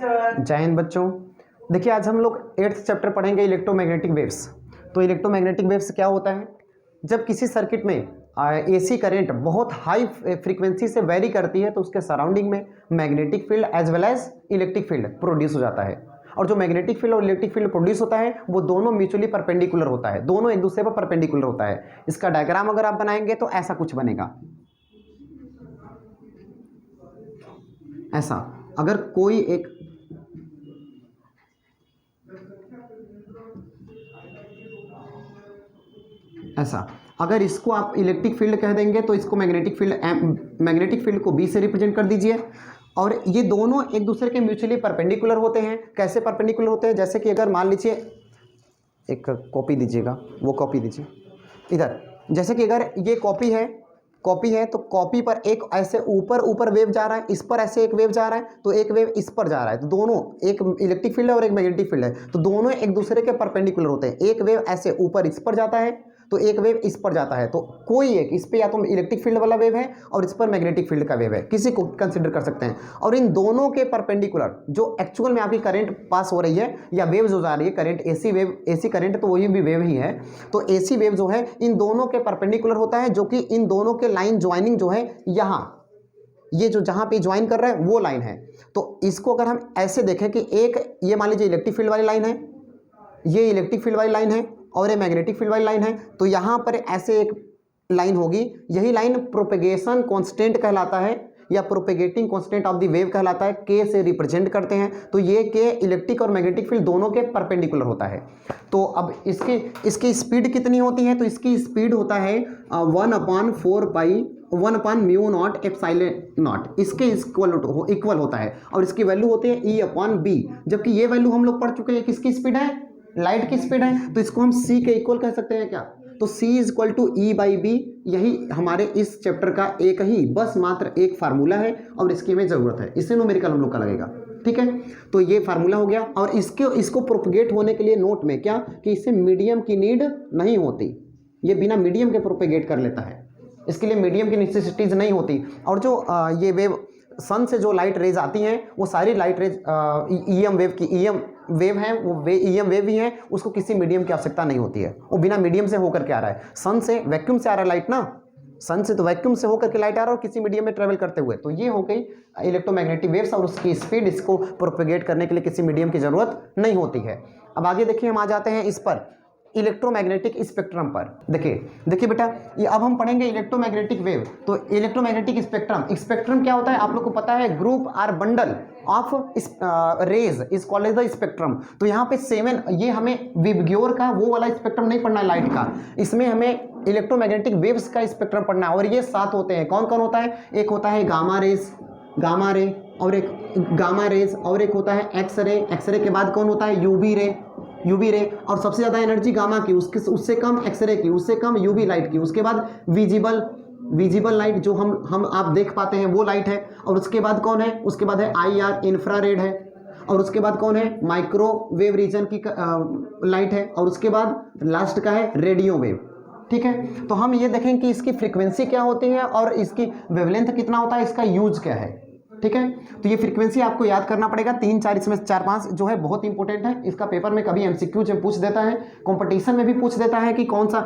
Teacher. जय हिंद बच्चों। देखिए आज हम लोग 8th चैप्टर पढ़ेंगे इलेक्ट्रोमैग्नेटिक वेव्स। तो इलेक्ट्रोमैग्नेटिक वेव्स क्या होता है? जब किसी सर्किट में एसी करंट बहुत हाई फ्रीक्वेंसी से वेरी करती है तो उसके सराउंडिंग में magnetic field as well as electric field produce हो जाता है। और जो मैग्नेटिक फील्ड और इलेक्ट्रिक फील्ड प्रोड्यूस होता है वो दोनों म्यूचुअली परपेंडिकुलर होता है, दोनों एक दूसरे पर परपेंडिकुलर होता है। इसका डायग्राम अगर आप बनाएंगे तो ऐसा कुछ बनेगा, ऐसा। अगर कोई एक ऐसा, अगर इसको आप इलेक्ट्रिक फील्ड कह देंगे तो इसको मैग्नेटिक फील्ड को बी से रिप्रेजेंट कर दीजिए। और ये दोनों एक दूसरे के म्यूचुअली परपेंडिकुलर होते हैं। कैसे परपेंडिकुलर होते हैं? जैसे कि अगर मान लीजिए, एक कॉपी दीजिएगा, वो कॉपी दीजिए इधर। जैसे कि अगर ये कॉपी है तो कॉपी पर एक ऐसे ऊपर वेव जा रहा है, इस पर ऐसे एक वेव जा रहा है, तो एक वेव इस पर जा रहा है, तो दोनों, एक इलेक्ट्रिक फील्ड है और एक मैग्नेटिक फील्ड है, तो दोनों एक दूसरे के परपेंडिकुलर होते हैं। एक वेव ऐसे ऊपर इस पर जाता है तो एक वेव इस पर जाता है, तो कोई एक इस पे या तो इलेक्ट्रिक फील्ड वाला वेव है और इस पर मैग्नेटिक फील्ड का वेव है, किसी को कंसिडर कर सकते हैं। और इन दोनों के परपेंडिकुलर जो एक्चुअल में आपकी करंट पास हो रही है या वेव जो जा रही है, करंट एसी करंट तो वही भी वेव ही है, तो एसी वेव जो है इन दोनों के परपेंडिकुलर होता है, जो कि इन दोनों के लाइन ज्वाइनिंग जो है यहाँ, ये जो जहाँ पे ज्वाइन कर रहा है वो लाइन है। तो इसको अगर हम ऐसे देखें कि एक ये मान लीजिए इलेक्ट्रिक फील्ड वाली लाइन है, ये इलेक्ट्रिक फील्ड वाली लाइन है और ये मैग्नेटिक फील्ड वाली लाइन है, तो यहाँ पर ऐसे एक लाइन होगी, यही लाइन प्रोपेगेशन कांस्टेंट कहलाता है या propagating constant of the wave कहलाता है, के से रिप्रेजेंट करते हैं। तो ये के इलेक्ट्रिक और मैग्नेटिक फील्ड दोनों के परपेंडिकुलर होता है। तो अब इसकी स्पीड कितनी होती है? तो इसकी स्पीड होता है 1/4π1/μ0 एप्सिलॉन नॉट, इसके इक्वल होता है। और इसकी वैल्यू होती है E/B, जबकि ये वैल्यू हम लोग पढ़ चुके हैं किसकी स्पीड है? लाइट की स्पीड है, तो इसको हम c के इक्वल कह सकते हैं क्या? तो c = E/B, यही हमारे इस चैप्टर का एक ही बस मात्र एक फार्मूला है और इसकी हमें जरूरत है, इससे न्यूमेरिकल हम लोग का लगेगा। ठीक है, तो ये फार्मूला हो गया। और इसको प्रोपेगेट होने के लिए नोट में क्या कि इससे मीडियम की नीड नहीं होती, ये बिना मीडियम के प्रोपेगेट कर लेता है, इसके लिए मीडियम की नेसेसिटीज नहीं होती। और जो ये वेव सन से जो लाइट रेज आती हैं वो सारी लाइट रेज ईएम वेव है, वो ईएम वेव ही है, उसको किसी मीडियम की आवश्यकता नहीं होती है, वो बिना मीडियम से होकर के आ रहा है। सन से वैक्यूम से आ रहा है लाइट ना, सन से तो वैक्यूम से होकर के लाइट आ रहा है और किसी मीडियम में ट्रेवल करते हुए, तो ये हो गई इलेक्ट्रोमैग्नेटिक वेव्स और उसकी स्पीड, इसको प्रोपेगेट करने के लिए किसी मीडियम की जरूरत नहीं होती है। अब आगे देखिए, हम आ जाते हैं इस पर इलेक्ट्रोमैग्नेटिक स्पेक्ट्रम पर। देखिए बेटा, ये अब हम पढ़ेंगे इलेक्ट्रोमैग्नेटिक वेव। तो इलेक्ट्रोमैग्नेटिक स्पेक्ट्रम क्या होता है आप लोग को पता है? Group or bundle of rays is called the spectrum. तो यहाँ पे 7, ये हमें विबग्योर का वो वाला स्पेक्ट्रम नहीं पढ़ना है लाइट का, इसमें हमें इलेक्ट्रोमैग्नेटिक वेव्स का स्पेक्ट्रम पढ़ना है। और ये 7 होते हैं, कौन कौन होता है? एक होता है गामा रे और एक गामा रेज, और एक होता है एक्सरे के बाद कौन होता है? यूवी रे, और सबसे ज़्यादा एनर्जी गामा की, उससे कम एक्सरे की, उससे कम यूवी लाइट की। उसके बाद विजिबल लाइट जो हम आप देख पाते हैं वो लाइट है। और उसके बाद कौन है? उसके बाद है IR इंफ्रारेड है। और उसके बाद कौन है? माइक्रोवेव रीजन की लाइट है। और उसके बाद लास्ट का है रेडियो वेव। ठीक है, तो हम ये देखें कि इसकी फ्रीक्वेंसी क्या होती है और इसकी वेवलेंथ कितना होता है, इसका यूज क्या है। ठीक है, तो ये फ्रीक्वेंसी आपको याद करना पड़ेगा, 3 4 इसमें 4 5 जो है बहुत इंपॉर्टेंट है। इसका पेपर में कभी MCQ में पूछ देता है, कंपटीशन में भी पूछ देता है कि कौन सा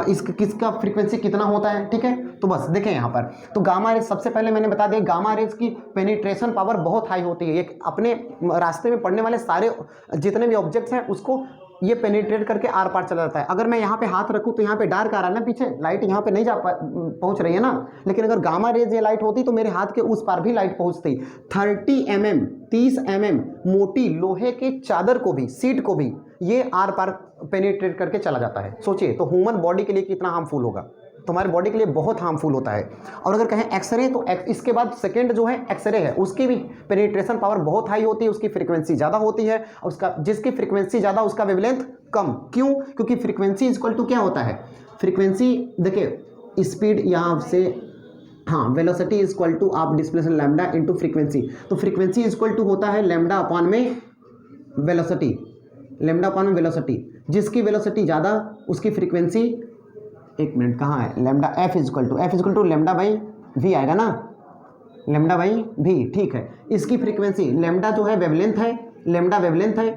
किसका फ्रीक्वेंसी कितना होता है। ठीक है, तो बस देखें यहाँ पर, तो गामा रेज सबसे पहले मैंने बता दिया, गामा रेज की पेनिट्रेशन पावर बहुत हाई होती है। ये अपने रास्ते में पड़ने वाले सारे जितने भी ऑब्जेक्ट्स हैं उसको ये पेनिट्रेट करके आर पार चला जाता है। अगर मैं यहाँ पे हाथ रखूँ तो यहाँ पे डार्क आ रहा है ना, पीछे लाइट यहाँ पे नहीं पहुँच रही है ना, लेकिन अगर गामा रेज ये लाइट होती तो मेरे हाथ के उस पार भी लाइट पहुँचती। 30 mm मोटी लोहे के चादर को भी, सीट को भी ये आर पार पेनिट्रेट करके चला जाता है। सोचिए तो ह्यूमन बॉडी के लिए कितना हार्मफुल होगा, तुम्हारी बॉडी के लिए बहुत हार्मफुल होता है। और अगर कहें एक्सरे, तो इसके बाद सेकंड जो है एक्सरे है, उसकी भी पेनिट्रेशन पावर बहुत हाई होती है, उसकी फ्रीक्वेंसी ज़्यादा होती है, और उसका जिसकी फ्रीक्वेंसी ज़्यादा उसका वेवलेंथ कम। क्यों? क्योंकि फ्रीक्वेंसी इक्वल टू क्या होता है? फ्रीक्वेंसी देखिए, स्पीड यहाँ से, हाँ, वेलोसिटी इक्वल टू आप डिस्प्लेसमेंट लैम्डा इंटू फ्रीक्वेंसी। तो फ्रीक्वेंसी इक्वल टू होता है लैम्डा अपॉन में वेलोसिटी, जिसकी वेलोसिटी ज़्यादा उसकी फ्रीक्वेंसी, एक मिनट कहाँ है, lambda F equal to lambda by V आएगा ना, लेमडा बाई भी, ठीक है। इसकी फ्रीक्वेंसी लेमडा जो है वेवलेंथ है, लेमडा वेवलेंथ है,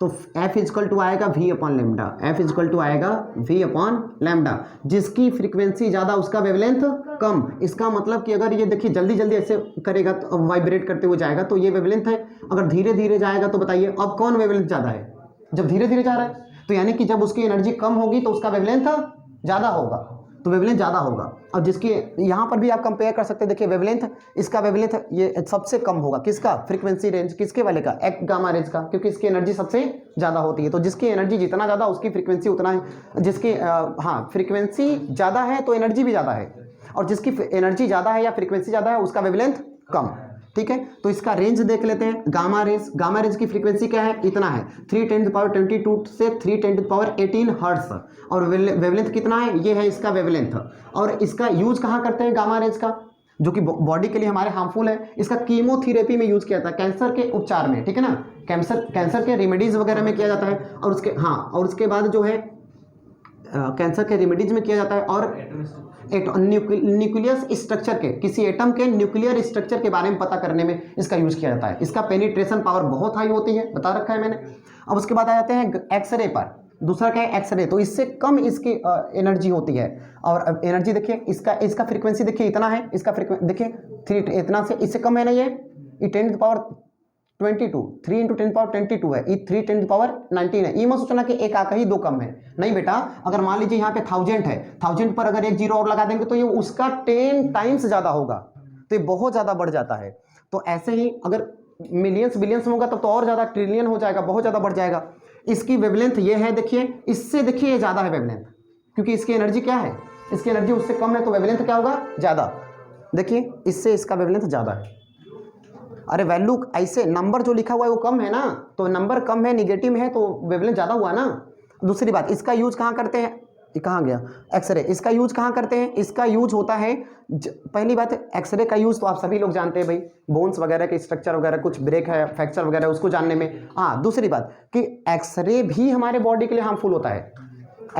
तो F इजकल टू आएगा V upon lambda, F equal to आएगा V अपॉन लेमडा। जिसकी फ्रीक्वेंसी ज़्यादा उसका वेवलेंथ कम। इसका मतलब कि अगर ये देखिए जल्दी जल्दी ऐसे करेगा तो वाइब्रेट करते हुए जाएगा तो ये वेवलेंथ है, अगर धीरे धीरे जाएगा तो बताइए अब कौन वेवलेंथ ज़्यादा है? जब धीरे धीरे जा रहा है तो यानी कि जब उसकी एनर्जी कम होगी तो उसका वेवलेंथ ज़्यादा होगा, तो वेवलेंथ ज़्यादा होगा। और जिसकी यहाँ पर भी आप कंपेयर कर सकते हैं, देखिए वेवलेंथ, इसका वेवलेंथ ये सबसे कम होगा, किसका? फ्रीक्वेंसी रेंज किसके वाले का? एक गामा रेंज का, क्योंकि इसकी एनर्जी सबसे ज़्यादा होती है। तो जिसकी एनर्जी जितना ज़्यादा उसकी फ्रीक्वेंसी उतना है, जिसकी हाँ फ्रीक्वेंसी ज़्यादा है तो एनर्जी भी ज़्यादा है, और जिसकी एनर्जी ज़्यादा है या फ्रीक्वेंसी ज़्यादा है उसका वेवलेंथ कम। ठीक है, तो इसका रेंज देख लेते हैं। गामा रेंज, गामा रेंज की फ्रीक्वेंसी क्या है? इतना है, 3×10⁻22 से 3×18 हर्ट्ज, और वेवलेंथ कितना है? ये है इसका वेवलेंथ। और इसका यूज कहाँ करते हैं गामा रेंज का, जो कि बॉडी के लिए हमारे हार्मफुल है? इसका कीमोथेरेपी में यूज किया जाता है, कैंसर के उपचार में, ठीक है ना, कैंसर के रेमेडीज वगैरह में किया जाता है। और उसके और उसके बाद जो है कैंसर के रेमेडीज में किया जाता है, और न्यूक्लियस स्ट्रक्चर के, किसी एटम के न्यूक्लियर स्ट्रक्चर के बारे में पता करने में इसका यूज किया जाता है। इसका पेनिट्रेशन पावर बहुत हाई होती है, बता रखा है मैंने। अब उसके बाद आ जाते हैं एक्सरे पर। दूसरा क्या है? एक्सरे। तो इससे कम इसकी एनर्जी होती है, और एनर्जी देखिए इसका फ्रीक्वेंसी देखिए इतना है, इसका फ्रीक्वेंसी देखिए 3 इतना से इससे कम है ना, ये 10⁻22, 3×10⁻22 है, ये 3×10⁻19 है। ये मत सोचना कि एक आका ही दो कम है, नहीं बेटा। अगर मान लीजिए यहाँ पे 1000 है, 1000 पर अगर एक जीरो और लगा देंगे तो ये उसका 10 टाइम्स ज़्यादा होगा, तो ये बहुत ज़्यादा बढ़ जाता है। तो ऐसे ही अगर मिलियंस बिलियंस में होगा तब तो और ज़्यादा, ट्रिलियन हो जाएगा, बहुत ज़्यादा बढ़ जाएगा। इसकी वेवलेंथ ये है, देखिए इससे देखिए ये ज़्यादा है वेवलेंथ, क्योंकि इसकी एनर्जी क्या है? इसकी एनर्जी उससे कम है, तो वेवलेंथ क्या होगा? ज़्यादा। देखिए इससे इसका वेवलेंथ ज़्यादा है। अरे वैल्यू ऐसे नंबर जो लिखा हुआ है वो कम है ना, तो नंबर कम है, निगेटिव में है, तो वेवलेंथ ज़्यादा हुआ ना। दूसरी बात, इसका यूज कहाँ करते हैं? ये कहाँ गया? एक्सरे। इसका यूज कहाँ करते हैं? इसका यूज होता है पहली बात एक्सरे का यूज तो आप सभी लोग जानते हैं भाई, बोन्स वगैरह के स्ट्रक्चर वगैरह कुछ ब्रेक है, फ्रैक्चर वगैरह उसको जानने में। हाँ, दूसरी बात कि एक्सरे भी हमारे बॉडी के लिए हार्मफुल होता है।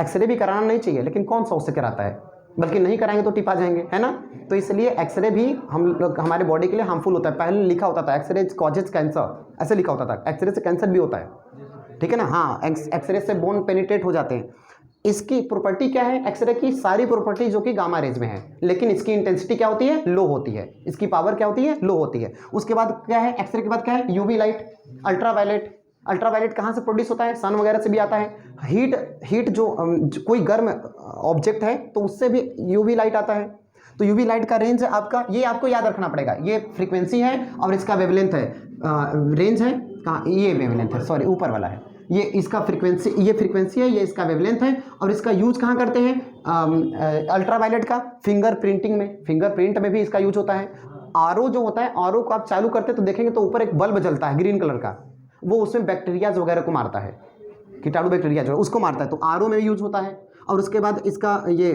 एक्सरे भी कराना नहीं चाहिए, लेकिन कौन सा उससे कराता है? बल्कि नहीं कराएंगे तो टिपा जाएंगे, है ना। तो इसलिए एक्सरे भी हम लोग हमारे बॉडी के लिए हार्मफुल होता है। पहले लिखा होता था एक्सरे कॉजेज कैंसर, ऐसे लिखा होता था, एक्सरे से कैंसर भी होता है, ठीक है ना। हाँ, एक्सरे से बोन पेनिट्रेट हो जाते हैं। इसकी प्रॉपर्टी क्या है? एक्सरे की सारी प्रॉपर्टी जो कि गामा रेंज में है, लेकिन इसकी इंटेंसिटी क्या होती है? लो होती है। इसकी पावर क्या होती है? लो होती है। उसके बाद क्या है? एक्सरे के बाद क्या है? UV light, ultraviolet. अल्ट्रावायलेट कहाँ से प्रोड्यूस होता है? सन वगैरह से भी आता है। हीट जो कोई गर्म ऑब्जेक्ट है तो उससे भी यूवी लाइट आता है। तो यूवी लाइट का रेंज आपका, ये आपको याद रखना पड़ेगा, ये फ्रीक्वेंसी है और इसका वेवलेंथ है, रेंज है कहाँ, ये वेवलेंथ है, सॉरी ऊपर वाला है, ये इसका फ्रीक्वेंसी, ये फ्रीक्वेंसी है, ये इसका वेवलेंथ है। और इसका यूज कहाँ करते हैं? अल्ट्रावायलेट का फिंगर प्रिंटिंग में, फिंगरप्रिंट में भी इसका यूज होता है। आरओ जो होता है, आरओ को आप चालू करते तो देखेंगे तो ऊपर एक बल्ब जलता है ग्रीन कलर का, वो उसमें बैक्टीरियाज वगैरह को मारता है, कीटाणु बैक्टीरिया जो है उसको मारता है, तो आरओ में भी यूज होता है। और उसके बाद इसका ये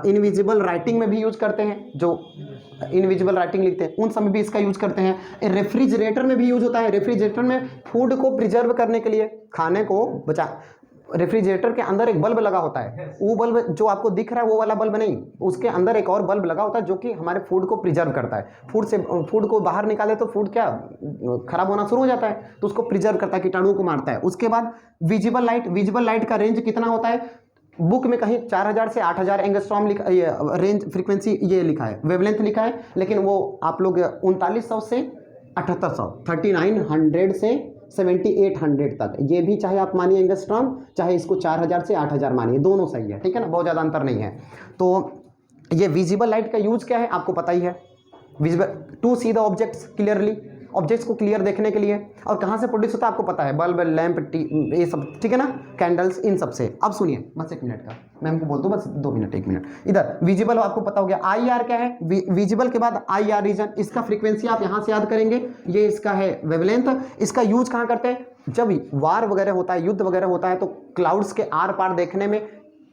इनविजिबल राइटिंग में भी यूज करते हैं, जो इनविजिबल राइटिंग लिखते हैं उन सब में भी इसका यूज करते हैं। रेफ्रिजरेटर में भी यूज होता है, रेफ्रिजरेटर में फूड को प्रिजर्व करने के लिए, खाने को बचा, रेफ्रिजरेटर के अंदर एक बल्ब लगा होता है, वो बल्ब जो आपको दिख रहा है वो वाला बल्ब नहीं, उसके अंदर एक और बल्ब लगा होता है जो कि हमारे फूड को प्रिजर्व करता है। फूड को बाहर निकाले तो फूड क्या खराब होना शुरू हो जाता है, तो उसको प्रिजर्व करता है, कीटाणुओं को मारता है। उसके बाद विजिबल लाइट, विजिबल लाइट का रेंज कितना होता है? बुक में कहीं 4000 से 8000 एंगस्ट्रॉम लिखा, ये रेंज फ्रीक्वेंसी ये लिखा है, वेवलेंथ लिखा है, लेकिन वो आप लोग 3900 से 7800, 3900 से 7800 तक, ये भी चाहे आप मानिए एंगस्ट्रॉम, चाहे इसको 4000 से 8000 मानिए, दोनों सही है, ठीक है ना, बहुत ज़्यादा अंतर नहीं है। तो ये विजिबल लाइट का यूज क्या है आपको पता ही है, visible to see the objects clearly, objects को क्लियर देखने के लिए। और कहाँ से प्रोड्यूस होता है आपको पता है, बल्ब, लैंप, ये सब, ठीक है ना, कैंडल्स, इन सब से। अब सुनिए बस 1 मिनट का, मैं हमको बोल दूँ बस 2 मिनट, 1 मिनट। इधर विजिबल आपको पता हो गया। आई आर क्या है? विजिबल के बाद आई आर रीजन, इसका फ्रीक्वेंसी आप यहाँ से याद करेंगे, ये इसका है वेवलेंथ। इसका यूज कहाँ करते हैं? जब वार वगैरह होता है, युद्ध वगैरह होता है, तो क्लाउड्स के आर पार देखने में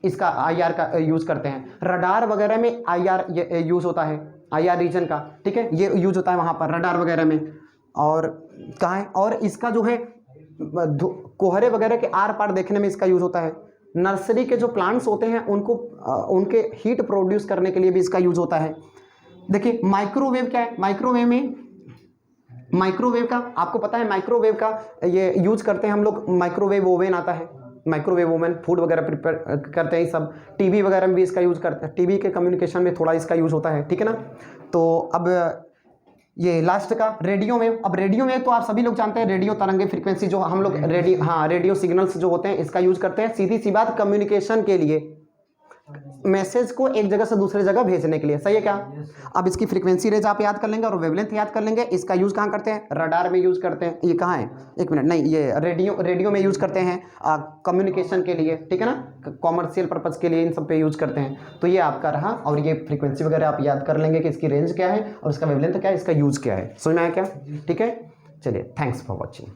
इसका आई आर का यूज करते हैं। रडार वगैरह में आई आर यूज होता है, आई आर रीजन का, ठीक है, ये यूज होता है वहाँ पर रडार वगैरह में। और कहाँ है? और इसका जो है कोहरे वगैरह के आर पार देखने में इसका यूज होता है। नर्सरी के जो प्लांट्स होते हैं उनको उनके हीट प्रोड्यूस करने के लिए भी इसका यूज होता है। देखिए माइक्रोवेव क्या है, माइक्रोवेव में, माइक्रोवेव का आपको पता है, माइक्रोवेव का ये यूज करते हैं हम लोग, माइक्रोवेव ओवन आता है, माइक्रोवेव ओवन फूड वगैरह प्रिपेयर करते हैं सब, टीवी वगैरह में भी इसका यूज करते हैं, टीवी के कम्युनिकेशन में थोड़ा इसका यूज होता है, ठीक है ना। तो अब ये लास्ट का रेडियो वेव, अब रेडियो वेव तो आप सभी लोग जानते हैं, रेडियो तरंगे फ्रीक्वेंसी जो हम लोग रेडियो, हाँ रेडियो सिग्नल्स जो होते हैं इसका यूज करते हैं, सीधी सी बात कम्युनिकेशन के लिए, मैसेज को एक जगह से दूसरे जगह भेजने के लिए, सही है क्या। अब इसकी फ्रीक्वेंसी रेंज आप याद कर लेंगे और वेवलेंथ याद कर लेंगे। इसका यूज कहाँ करते हैं, रडार में यूज करते हैं, ये कहाँ है, एक मिनट, नहीं ये रेडियो में यूज करते हैं कम्युनिकेशन के लिए, ठीक है ना, कॉमर्शियल पर्पज के लिए इन सब पे यूज करते हैं। तो ये आपका रहा, और ये फ्रीक्वेंसी वगैरह आप याद कर लेंगे कि इसकी रेंज क्या है और इसका वेवलेंथ क्या है, इसका यूज क्या है, समझ में आया क्या, ठीक है। चलिए, थैंक्स फॉर वॉचिंग।